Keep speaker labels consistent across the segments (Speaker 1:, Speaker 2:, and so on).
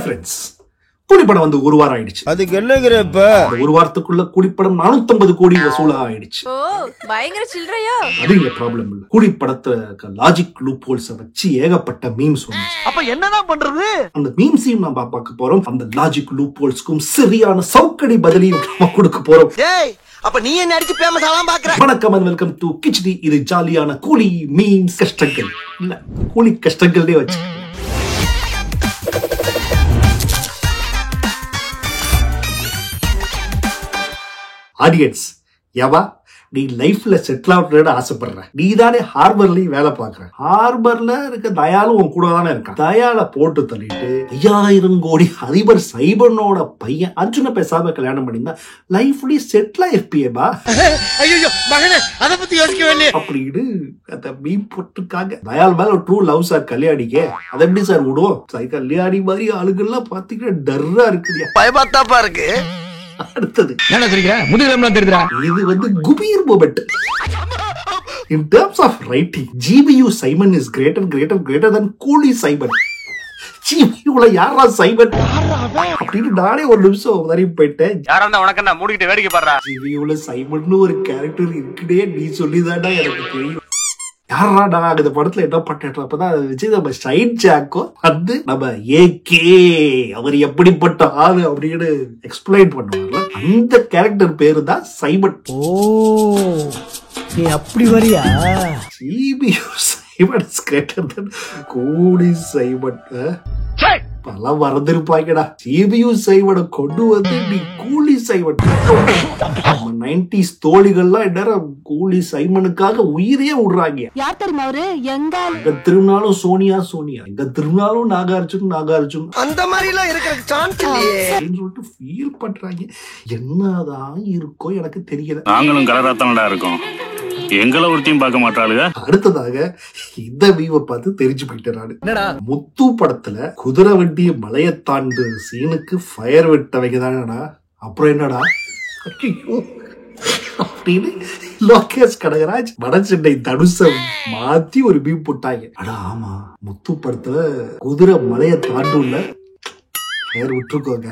Speaker 1: Friends, கூலிப்படம் வந்து ஒரு வாரம் ஆயிடுச்சு.
Speaker 2: அதுக்கு என்னங்கிற இப்ப
Speaker 1: ஒரு வாரத்துக்குள்ள கூலிப்படம் 450 கோடி வசூலா ஆயிடுச்சு.
Speaker 3: பயங்கர சில்லறையா?
Speaker 1: அது இல்ல ப்ராப்ளம் இல்ல. கூலிப்படத்தை லாஜிக் லூப் ஹோல்ஸ் வச்சு ஏகப்பட்ட மீம்ஸ் வந்துச்சு.
Speaker 2: அப்ப என்னதான் பண்றது?
Speaker 1: அந்த மீம்ஸையும் நம்ம பார்க்க போறோம். அந்த லாஜிக் லூப் ஹோல்ஸ்க்கும் சரியான சவுக்கடி பதிலையும் நம்ம கொடுக்க போறோம்.
Speaker 2: அப்ப நீ என்ன அடிச்சு ஃபேமஸ் ஆலாம் பாக்குற?
Speaker 1: வணக்கம் அண்ட் வெல்கம் டு கிச்டி. இது ஜாலியான கூலி மீம்ஸ் கஷ்டங்கள் இல்ல, கூலி கஷ்டங்களே வச்சு. ஆடியன்ஸ், எவா நீ லைஃப்ல செட்டில் ஆகுறத ஆசைப்படுற, நீ தானே ஹார்பர்லயும் வேலை பாக்குற. ஹார்பர்ல இருக்க தயாலும் உன் கூட தானே இருக்கான். தயால போட்டு தள்ளிட்டு 5000 கோடி அதிபர் சைபனோட பையன் அர்ஜுன பேசாம கல்யாணம் பண்ணிருந்தா லைஃப்லயே செட்டில் ஆயிருப்பியேபா.
Speaker 2: ஐயோ மகனே, அத பத்தி யோசிக்கவே இல்லையே அப்படின்னு
Speaker 1: அந்த மீம் போட்டுருக்காங்க. தயால் மேல ட்ரூ லவ் சார் கல்யாணிக்க அதை எப்படி சார் விடுவோம்? கல்யாணி மாதிரி ஆளுகள்லாம் பாத்தீங்கன்னா டர்ரா இருக்குது,
Speaker 2: பயமாத்தாப்பா இருக்கு.
Speaker 1: அடுத்தது இது வந்து குபீர் moment. In terms of writing, GBU Simon is greater than கூலி சைமன். GBUல யாரா சைமன் அப்படின்னு நானே ஒரு நிமிஷம் உதறி போயிட்டேன். GBUல சைமன் ஒரு கேரக்டர் இருக்குடே, நீ சொல்லிதாண்டா எனக்கு தெரியும். யாரா நான் இந்த படத்துல என்ன பண்றேன் அப்பதான் அதை வச்சு நம்ம ஷைன் ஜாக்கோ வந்து நம்ம ஏகே அவர் எப்படிப்பட்ட ஆளு அப்படின்னு எக்ஸ்பிளைன் பண்ணுவாங்கல்ல, அந்த கேரக்டர் பேரு தான் சைமன்.
Speaker 2: ஓ, நீ அப்படி வரியா?
Speaker 1: GBU Simon is greater than கூலி சைமன். பல மறந்துருப்பாங்கடா. GBU சைமனை கொண்டு வந்து நீ கூலி சைமன். 90s தோழிகள்லாம் என்ன கூலி சைமனுக்காக உயிரே விடுறாங்க.
Speaker 3: யார் தெரியுமா அவரு? எங்க
Speaker 1: திருநாளும் சோனியா, எங்க திருநாளும் நாகார்ஜுன்
Speaker 2: அந்த மாதிரி எல்லாம் இருக்கிற சான்ஸ் இல்லையே
Speaker 1: அப்படின்னு சொல்லிட்டு ஃபீல் பண்றாங்க. என்னதான் இருக்கோ எனக்கு தெரியல.
Speaker 4: நாங்களும் கலராத்தனடா இருக்கோம், எங்களை ஒருத்தையும் பார்க்க மாட்டாளுங்க.
Speaker 1: அடுத்ததாக இந்த வீவை பார்த்து தெரிஞ்சு போயிட்டேன் நானு. முத்து படத்துல குதிரை வண்டிய மலைய தாண்டு சீனுக்கு ஃபயர் விட்டவைங்க தானடா. அப்புறம் என்னடா அப்படின்னு லோகேஷ் கனகராஜ் வடச்சென்னை தனுச மாத்தி ஒரு மீம் போட்டாங்க. அடா ஆமா, முத்து படத்துல குதிரை மலைய தாண்டுல ஃபயர் விட்டுருக்கோங்க.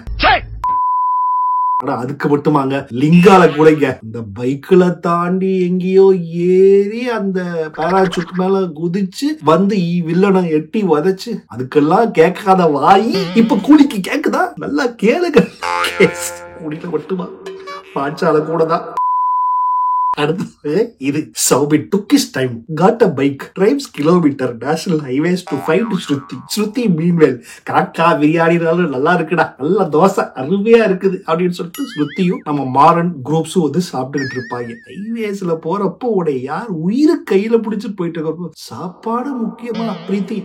Speaker 1: அதுக்கு மட்டுமாங்க, லிங்கால கூடங்க இந்த பைக்ல தாண்டி எங்கேயோ ஏறி அந்த பேராசூட் மேல குதிச்சு வந்து வில்லனை எட்டி வதச்சு அதுக்கெல்லாம் கேட்காத வாயி இப்ப கூலிக்கு கேக்குதா? நல்லா கேளுங்க. கூலில மட்டுமா, பாச்சால கூடதான். அடுத்தது இது Soubin took his time, got a bike, drives kilometer national highways to find Shruti meanwhile கரெக்டா பிரியாணினாலும் நல்லா இருக்குடா, நல்ல தோசை அருமையா இருக்குது அப்படின்னு சொல்லிட்டு ஸ்ருதியும் நம்ம மாரன் குரூப்ஸும் வந்து சாப்பிட்டுக்கிட்டு இருப்பாங்க. ஹைவேஸ்ல போறப்போ உடைய யார் உயிரை கையில பிடிச்சு போயிட்டு இருக்கப்போ சாப்பாடு முக்கியமா பிரீத்தி.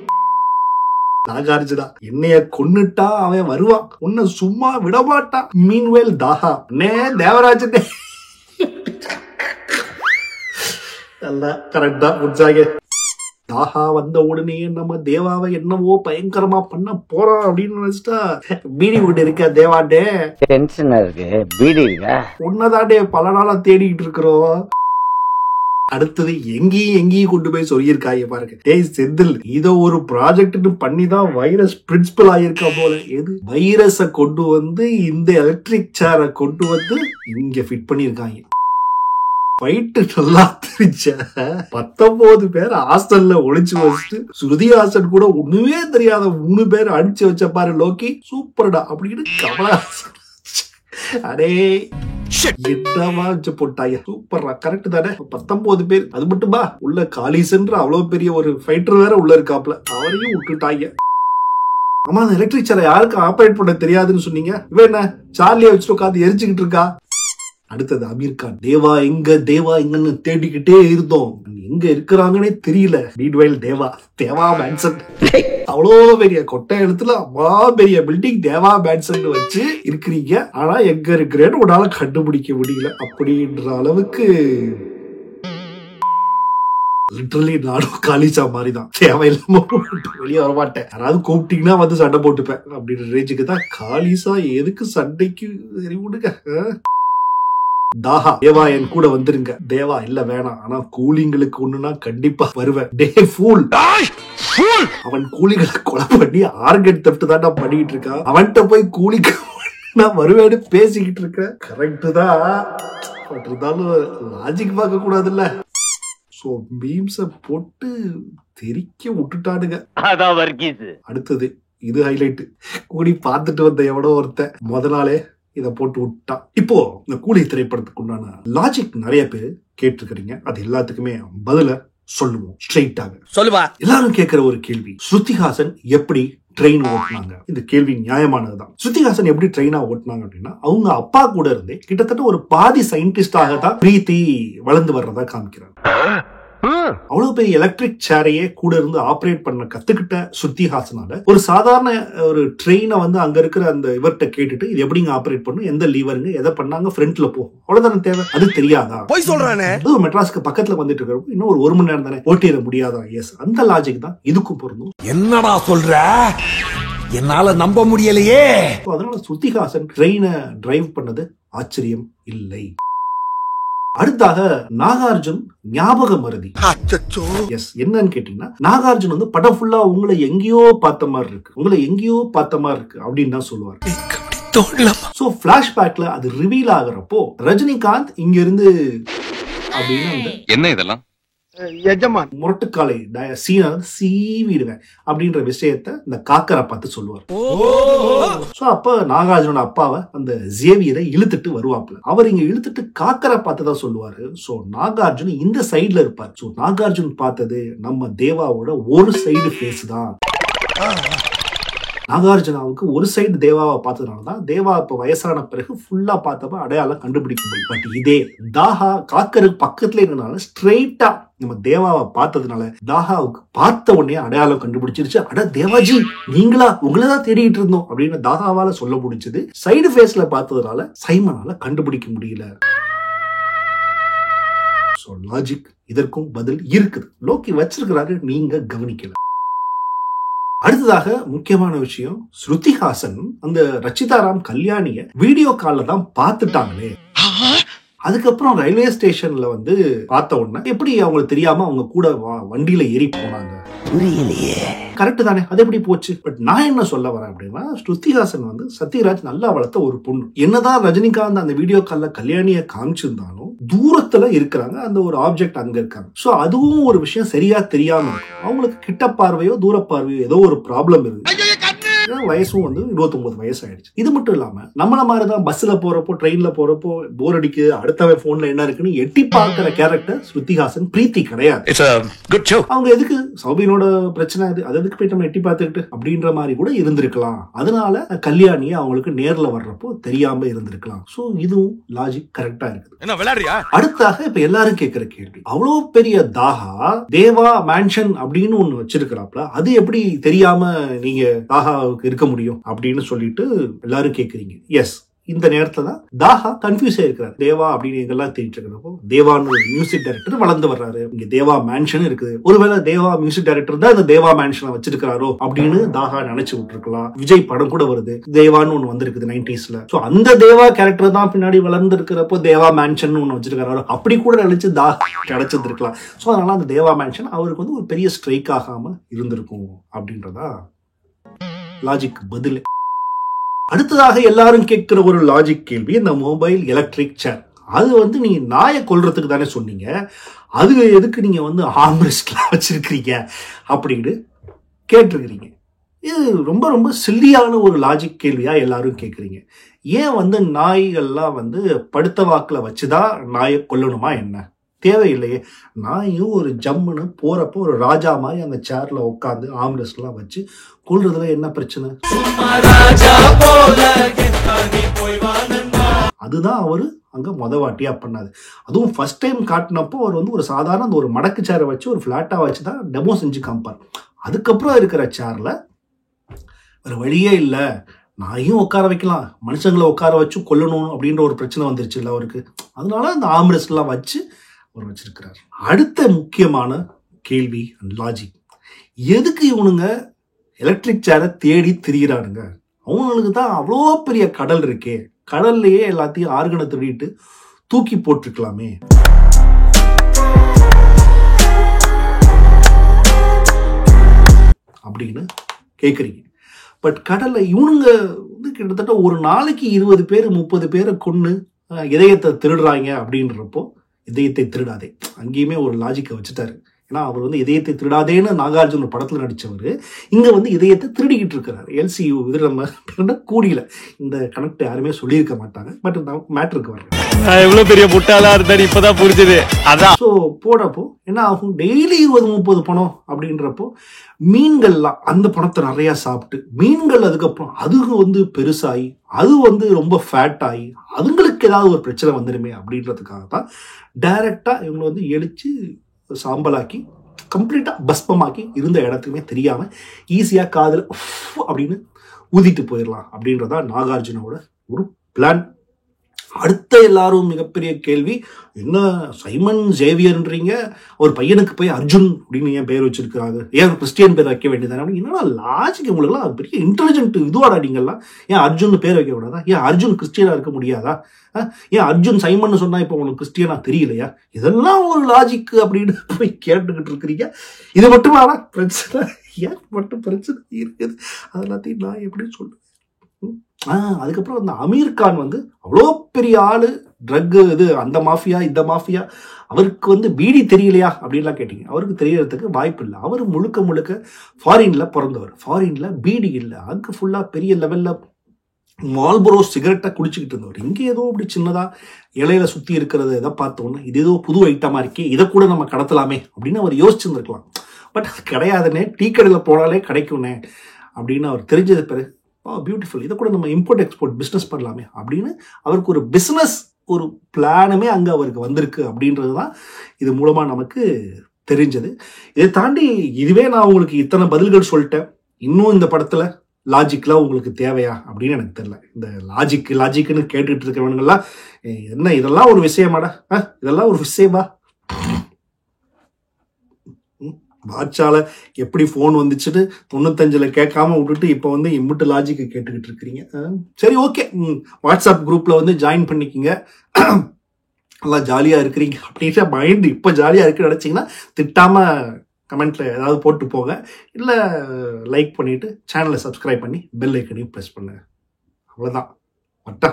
Speaker 1: நாகார்ஜுனா என்னைய கொன்னுட்டா அவன் வருவான், உன்னை சும்மா விடமாட்டான். மீன்வேல் தாஹா நே தேவராஜனே நல்லா கரெக்டா முடிச்சாங்க. தாஹா வந்த உடனே நம்ம தேவாவை என்னவோ பயங்கரமா பண்ண போறோம் அப்படின்னு நினைச்சிட்டா பீடி விட்டு இருக்க தேவாண்டே
Speaker 5: டென்ஷனா இருக்கு. பீடி இருக்கா?
Speaker 1: உன்னதாண்டே பல நாளா தேடிட்டு இருக்கிறோம். அடுத்தது எங்கேயும் கொண்டு போய் சொல்லியிருக்காங்க பாருங்க. டேய் செந்தில், இத ஒரு ப்ராஜெக்ட் பண்ணிதான் வைரஸ் பிரின்சிபல் ஆயிருக்கா போல. எது வைரஸ கொண்டு வந்து இந்த எலக்ட்ரிக் சேரை கொண்டு வந்து இங்க ஃபிட் பண்ணிருக்காங்க. ஃபைட்டு நல்லா தெரிஞ்ச 19 பேர் ஹாஸ்டல்ல ஒளிச்சு வச்சுட்டு ஸ்ருதிஹாசன் கூட ஒண்ணுமே தெரியாத 3 பேர் அடிச்சு வச்ச பாரு லோக்கி, சூப்பர்டா அப்படின்னு கமலஹாசன். அடே என்னமா வச்சு போட்டாங்க, சூப்பர்ரா. கரெக்ட் தானே? 19 பேர். அது மட்டுமா, உள்ள காலிசன்ற அவ்வளவு பெரிய ஒரு ஃபைட்டர் வேற உள்ள இருக்காப்ல, அவரையும் விட்டுட்டாங்க. ஆமா, அந்த எலக்ட்ரிக் சேரை யாருக்கு ஆபரேட் பண்ண தெரியாதுன்னு சொன்னீங்க, இவன் என்ன சார்லியா வச்சுட்டு உட்காந்து எரிச்சுக்கிட்டு இருக்கா. அடுத்தது அமீர் கான், தேவா எங்கன்னு தேடிக்கிட்டே இருந்தோம், எங்க இருக்கிறாங்கன்னே தெரியல. மீன்வைல் தேவா மேன்சன் அவ்வளோ பெரிய கொட்டை இடத்துல அம்மா பெரிய பில்டிங் தேவா மேன்சன் வச்சு இருக்கிறீங்க, ஆனா எங்க இருக்கிறேன்னு உன்னால கண்டுபிடிக்க முடியல அப்படின்ற அளவுக்கு லிட்டரலி நானும் காலிசா மாதிரிதான். தேவையில்லாம வெளியே வரமாட்டேன், யாராவது கூப்பிட்டீங்கன்னா வந்து சண்டை போட்டுப்பேன் அப்படின்ற ரேஞ்சுக்கு தான் காலிசா. எதுக்கு சண்டைக்கு சரி விடுங்க. தாஹா, தேவா என் கூட வந்துருங்க. தேவா, இல்ல வேணாம், ஆனா கூலிங்களுக்கு ஒண்ணுனா கண்டிப்பா வருவேன். டே ஃபூல், அவன் கூலிகளை கொலை பண்ணி ஆர்கன் தெஃப்ட் தான் பண்ணிட்டு இருக்கான். அவன்கிட்ட போய் கூலிக்கு நான் வருவேன்னு பேசிக்கிட்டு இருக்கேன். கரெக்ட் தான், பட் இருந்தாலும் லாஜிக் பார்க்க கூடாதுல்ல. சோ மீம்ஸ போட்டு தெரிக்க விட்டுட்டானுங்க. அடுத்தது இது ஹைலைட். கூலி பார்த்துட்டு வந்த எவனோ ஒருத்தன் முத நாளே இதை போட்டு விட்டான். இப்போ இந்த கூலி திரைப்படத்துக்கு உண்டான லாஜிக் நிறைய பேர் கேட்டிருக்கிறீங்க. அது எல்லாத்துக்குமே பதில சொல்லுவோம் ஸ்ட்ரெயிட்டாக. சொல்லுவா. எல்லாரும் கேட்கிற ஒரு கேள்வி, ஸ்ருதிஹாசன் எப்படி ட்ரெயின் ஓட்டினாங்க? இந்த கேள்வி நியாயமானதுதான். ஸ்ருதிஹாசன் எப்படி ட்ரெயினா ஓட்டினாங்க அப்படின்னா, அவங்க அப்பா கூட இருந்தே கிட்டத்தட்ட ஒரு பாதி சயின்டிஸ்டாக தான் பிரீத்தி வளர்ந்து வர்றதா காமிக்கிறாங்க. அவ்வளவு பெரிய எலக்ட்ரிக் சேரையே கூட இருந்து ஆபரேட் பண்ண கத்துக்கிட்ட ஸ்ருதிஹாசனால ஒரு சாதாரண ஒரு ட்ரெயினை வந்து அங்க இருக்கிற அந்த இவர்கிட்ட கேட்டுட்டு இது எப்படிங்க ஆபரேட் பண்ணும், எந்த லீவருங்க, எதை பண்ணாங்க, ஃப்ரண்ட்ல போகும், அவ்வளவுதானே தேவை. அது தெரியாதா? போய் சொல்றானே. அது மெட்ராஸ்க்கு பக்கத்துல வந்துட்டு இருக்கிறப்ப இன்னும் ஒரு மணி நேரம் தானே ஓட்டிட முடியாதா? எஸ், அந்த லாஜிக் தான் இதுக்கும் பொருந்தும்.
Speaker 2: என்னடா சொல்ற, என்னால நம்ப முடியலையே.
Speaker 1: அதனால ஸ்ருதிஹாசன் ட்ரெயினை டிரைவ் பண்ணது ஆச்சரியம் இல்லை. அடுத்தாக நாகார்ஜுன் ஞாபக மறதி. எஸ், என்னன்னு கேட்டீங்கன்னா, நாகார்ஜுன் வந்து படம் ஃபுல்லா உங்களை எங்கேயோ பார்த்த மாதிரி இருக்கு, உங்களை எங்கேயோ பார்த்த மாதிரி இருக்கு அப்படின்னு தான் சொல்லுவாரு. சோ பிளாஷ்பேக்ல அது ரிவீல் ஆகுறப்போ ரஜினிகாந்த் இங்க இருந்து அப்படின்னு
Speaker 6: என்ன இதெல்லாம்
Speaker 1: எஜமான் முரட்டுக்காலை சீவிடுவேன் அப்படின்ற விஷயத்த இந்த காக்கரை பார்த்து சொல்லுவார். சோ அப்ப நாகார்ஜுனோட அப்பாவை அந்த ஜேவியரை இழுத்துட்டு வருவாப்ல. அவர் இங்க இழுத்துட்டு காக்கரை பார்த்து தான் சொல்லுவாரு. சோ நாகார்ஜுன் இந்த சைடுல இருப்பார். சோ நாகார்ஜுன் பார்த்தது நம்ம தேவாவோட ஒரு சைடு ஃபேஸ் தான். நாகார்ஜுனாவுக்கு ஒரு சைடு தேவாவை பார்த்ததுனாலதான் தேவா இப்ப வயசான பிறகு ஃபுல்லா பார்த்தப்ப அடையாளம் கண்டுபிடிக்க முடியும். பட் இதே தாஹா காக்கருக்கு பக்கத்துல இருந்தனால ஸ்ட்ரெயிட்டா நம்ம தேவாவை பார்த்ததுனால தாஹாவுக்கு பார்த்த உடனே அடையாளம் கண்டுபிடிச்சிருச்சு. அட தேவாஜி நீங்களா, உங்களதான் தேடிட்டு இருந்தோம் அப்படின்னு தாஹாவால சொல்ல முடிஞ்சது. சைடு ஃபேஸ்ல பார்த்ததுனால சைமனால கண்டுபிடிக்க முடியல. சோ லாஜிக் இதற்கும் பதில் இருக்குது. லோக்கி வச்சிருக்கிறாரு, நீங்க கவனிக்கல. அடுத்ததாக முக்கியமான விஷயம், ஸ்ருதிஹாசன் அந்த ரச்சிதாராம் கல்யாணிய வீடியோ கால்ல தான் பார்த்துட்டாங்களே. அதுக்கப்புறம் ரயில்வே ஸ்டேஷன்ல வந்து பார்த்த உடனே எப்படி அவங்களுக்கு தெரியாம அவங்க கூட வண்டியில ஏறி போனாங்க? புரியலையே. கரெக்ட் தானே, அது எப்படி போச்சு? பட் நான் என்ன சொல்ல வரேன் அப்படின்னா, ஸ்ருதிஹாசன் வந்து சத்யராஜ் நல்லா வளர்த்த ஒரு பொண்ணு. என்னதான் ரஜினிகாந்த் அந்த வீடியோ கால்ல கல்யாணிய காமிச்சிருந்தாலும் தூரத்துல இருக்கிறாங்க, அந்த ஒரு ஆப்ஜெக்ட் அங்க இருக்காங்க. சோ அதுவும் ஒரு விஷயம் சரியா தெரியாம இருக்கும். அவங்களுக்கு கிட்ட பார்வையோ தூர பார்வையோ ஏதோ ஒரு ப்ராப்ளம் இருக்கு. வயசும் வந்து 29 வயசு ஆயிடுச்சு. இது மட்டும் இல்லாம நம்மள மாதிரிதான் பஸ்ல போறப்போ ட்ரெயின்ல போறப்போ போர் அடிக்குது, அடுத்த போன்ல என்ன இருக்குன்னு எட்டி பார்க்கிற கேரக்டர் ஸ்ருதிஹாசன் பிரீத்தி கிடையாது. அவங்க எதுக்கு சௌபினோட பிரச்சனை அது எதுக்கு போய் நம்ம எட்டி பார்த்துக்கிட்டு அப்படின்ற மாதிரி கூட இருந்திருக்கலாம். அதனால கல்யாணியை அவங்களுக்கு நேர்ல வர்றப்போ தெரியாம இருந்திருக்கலாம். சோ இதுவும் லாஜிக் கரெக்டா இருக்குது. அடுத்தாக இப்ப எல்லாரும் கேட்கிற கேள்வி, அவ்வளவு பெரிய தாஹா தேவா மேன்ஷன் அப்படின்னு ஒண்ணு வச்சிருக்கிறாப்ல, அது எப்படி தெரியாம நீங்க தாஹாவுக்கு இருக்க முடியும் அப்படின்னு சொல்லிட்டு எல்லாரும் கேக்குறீங்க. எஸ், இந்த நேரத்துல தான் தாஹா கன்ஃபியூஸ் ஆயிருக்கிறார். தேவா அப்படின்னு எங்கெல்லாம் தேடிட்டு இருக்கிறப்போ தேவான்னு ஒரு மியூசிக் டைரக்டர் வளர்ந்து வர்றாரு. இங்க தேவா மேன்ஷன் இருக்குது, ஒருவேளை தேவா மியூசிக் டைரக்டர் தான் இந்த தேவா மேன்ஷனை வச்சிருக்காரோ அப்படின்னு தாஹா நினைச்சு விட்டுருக்கலாம். விஜய் படம் கூட வருது, தேவான்னு ஒண்ணு வந்திருக்குது 90sல. சோ அந்த தேவா கேரக்டர் தான் பின்னாடி வளர்ந்து இருக்கிறப்போ தேவா மேன்ஷன் ஒண்ணு வச்சிருக்காரோ அப்படி கூட நினைச்சு தாஹா கிடைச்சிருக்கலாம். சோ அதனால அந்த தேவா மேன்ஷன் அவருக்கு வந்து ஒரு பெரிய ஸ்ட்ரைக் ஆகாம இருந்திருக்கும் அப்படின்றதா லாஜிக் பதில். அடுத்ததாக எல்லாரும் கேட்கிற ஒரு லாஜிக் கேள்வி, இந்த மொபைல் எலக்ட்ரிக் சேர். அது வந்து நீங்க நாயை கொல்றதுக்கு தானே சொன்னீங்க, அது எதுக்கு நீங்க வந்து ஆர்ம்ரெஸ்ட்லாம் வச்சிருக்கிறீங்க அப்படின்னு கேட்டிருக்கிறீங்க. இது ரொம்ப ரொம்ப சில்லியான ஒரு லாஜிக் கேள்வியா எல்லாரும் கேட்குறீங்க. ஏன் வந்து நாய்கள்லாம் வந்து படுத்த வாக்குல வச்சுதான் நாயை கொல்லணுமா என்ன? தேவையில்லையே. நாயும் ஒரு ஜம்முன்னு போறப்போ ஒரு ராஜா மாதிரி அந்த சேர்ல உட்காந்து ஆம்ரெஸ்ட் எல்லாம் வச்சு கொல்றதுல என்ன பிரச்சனை? அதுதான் அவரு அங்க மொதவாட்டியா பண்ணாது. அதுவும் ஃபர்ஸ்ட் டைம் காட்டினப்போ அவர் வந்து ஒரு சாதாரண அந்த ஒரு மடக்கு சேரை வச்சு ஒரு பிளாட்டா வச்சுதான் டெமோ செஞ்சு காமிப்பார். அதுக்கப்புறம் இருக்கிற சேர்ல வேற வழியே இல்லை, நாயும் உட்கார வைக்கலாம், மனுஷங்களை உட்கார வச்சு கொல்லணும் அப்படின்ற ஒரு பிரச்சனை வந்துருச்சு இல்லை அவருக்கு. அதனால அந்த ஆம்ரெஸ்ட் எல்லாம் வச்சு அவர் வச்சிருக்கிறார். அடுத்த முக்கியமான கேள்வி லாஜிக், எதுக்கு இவனுங்க எலக்ட்ரிக் சேரை தேடி திரிகிறானுங்க? அவங்களுக்கு தான் அவ்வளோ பெரிய கடல் இருக்கே, கடல்லையே எல்லாத்தையும் ஆர்கனை திருடிட்டு தூக்கி போட்டிருக்கலாமே. அப்படின்னு கேக்குறீங்க. பட் கடல்ல இவனுங்க வந்து கிட்டத்தட்ட ஒரு நாளைக்கு 20 பேர் 30 பேரை கொன்னு இதயத்தை திருடுறாங்க அப்படின்றப்போ, இதயத்தை திருடாதே அங்கேயுமே ஒரு லாஜிக்கை வச்சுட்டாரு. ஏன்னா அவர் வந்து இதயத்தை திருடாதேன்னு நாகார்ஜுன படத்துல நடிச்சவர் இங்க வந்து இதயத்தை திருடிக்கிட்டு இருக்கிறாரு. எல்சியூ இது நம்ம கூடியில இந்த கனெக்ட் யாருமே சொல்லியிருக்க மாட்டாங்க. பட் மேட்டருக்கு வரேன்.
Speaker 2: எவ்வளவு பெரிய முட்டாளா இருந்தா இப்பதான் புரிஞ்சுது. அதான்
Speaker 1: ஸோ போடப்போ என்ன ஆகும், டெய்லி 20-30 பணம் அப்படின்றப்போ மீன்கள்லாம் அந்த பணத்தை நிறைய சாப்பிட்டு மீன்கள் அதுக்கப்புறம் அதுக்கு வந்து பெருசாகி அது வந்து ரொம்ப ஃபேட் ஆகி அதுங்களுக்கு ஏதாவது ஒரு பிரச்சனை வந்துடுமே அப்படின்றதுக்காக தான் டைரக்டா இவங்க வந்து எழுச்சி சாம்பலாக்கி கம்ப்ளீட்டா பஸ்பமாக்கி இருந்த இடத்துக்குமே தெரியாம ஈஸியா காதல் அப்படின்னு ஊதிட்டு போயிடலாம் அப்படின்றதா நாகார்ஜுனோட ஒரு பிளான். அடுத்த எல்லாரும் மிகப்பெரிய கேள்வி, என்ன சைமன் ஜேவியர்ன்றீங்க, ஒரு பையனுக்கு போய் அர்ஜுன் அப்படின்னு ஏன் பேர் வச்சிருக்காங்க, ஏன் கிறிஸ்டியன் பேர் வைக்க வேண்டியதானே அப்படின்னு. என்னன்னா லாஜிக் உங்களுக்குலாம் பெரிய இன்டெலிஜென்ட் இதுவாடா நீங்கள்லாம். ஏன் அர்ஜுன் பேர் வைக்க கூடாதா? ஏன் அர்ஜுன் கிறிஸ்டியனா இருக்க முடியாதா? ஏன் அர்ஜுன் சைமன் சொன்னா இப்போ உங்களுக்கு கிறிஸ்டியனா தெரியலையா? இதெல்லாம் ஒரு லாஜிக் அப்படின்னு போய் கேட்டுக்கிட்டு இருக்கிறீங்க. இது மட்டுமாடா பிரச்சனை? ஏன் மட்டும் பிரச்சனை இருக்குது? அதெல்லாத்தையும் நான் எப்படி சொல்றேன்? அதுக்கப்புறம் அந்த அமீர் கான் வந்து அவ்வளோ பெரிய ஆளு, ட்ரக் இது அந்த மாஃபியா இந்த மாஃபியா, அவருக்கு வந்து பீடி தெரியலையா அப்படின்லாம் கேட்டீங்க. அவருக்கு தெரியறதுக்கு வாய்ப்பு இல்லை. அவர் முழுக்க முழுக்க ஃபாரின்ல பிறந்தவர். ஃபாரின்ல பீடி இல்லை, அங்கே ஃபுல்லா பெரிய லெவல்ல மால்பரோ சிகரெட்டை குடிச்சுக்கிட்டு இருந்தவர். இங்கே ஏதோ அப்படி சின்னதா இலையில சுத்தி இருக்கிறத எதை பார்த்தோன்னா இது ஏதோ புது ஐட்டமா இருக்கே, இதை கூட நம்ம கடத்தலாமே அப்படின்னு அவர் யோசிச்சுருந்துருக்கலாம். பட் அது கிடையாதுன்னே, டீ கடையில் போனாலே கிடைக்கும்னே அப்படின்னு அவர் தெரிஞ்சது பிறகு பியூட்டிஃபுல், இதை கூட நம்ம இம்போர்ட் எக்ஸ்போர்ட் பிஸ்னஸ் பண்ணலாமே அப்படின்னு அவருக்கு ஒரு பிஸ்னஸ் ஒரு பிளானுமே அங்கே அவருக்கு வந்திருக்கு அப்படின்றது தான் இது மூலமா நமக்கு தெரிஞ்சது. இதை தாண்டி இதுவே நான் உங்களுக்கு இத்தனை பதில்கள் சொல்லிட்டேன், இன்னும் இந்த படத்துல லாஜிக்லாம் உங்களுக்கு தேவையா அப்படின்னு எனக்கு தெரியல. இந்த லாஜிக்னு கேட்டுட்டு இருக்கிறவனுங்கெல்லாம் என்ன இதெல்லாம் ஒரு விஷயமாடா, இதெல்லாம் ஒரு விஷயமா? வாட்சால எப்படி போன் வந்துச்சுட்டு 95ல கேட்காம விட்டுட்டு இப்போ வந்து இம்புட்டு லாஜிக்கு கேட்டுக்கிட்டு இருக்கிறீங்க. சரி ஓகே, வாட்ஸ்அப் குரூப்ல வந்து ஜாயின் பண்ணிக்கிங்க, நல்லா ஜாலியா இருக்கிறீங்க அப்படின்ற மைண்ட் இப்போ ஜாலியா இருக்குன்னு நினைச்சீங்கன்னா திட்டாம கமெண்ட்ல ஏதாவது போட்டு போங்க, இல்லை லைக் பண்ணிட்டு சேனலை சப்ஸ்கிரைப் பண்ணி பெல் ஐக்கனையும் ப்ரெஸ் பண்ணுங்க. அவ்வளோதான். வட்டா.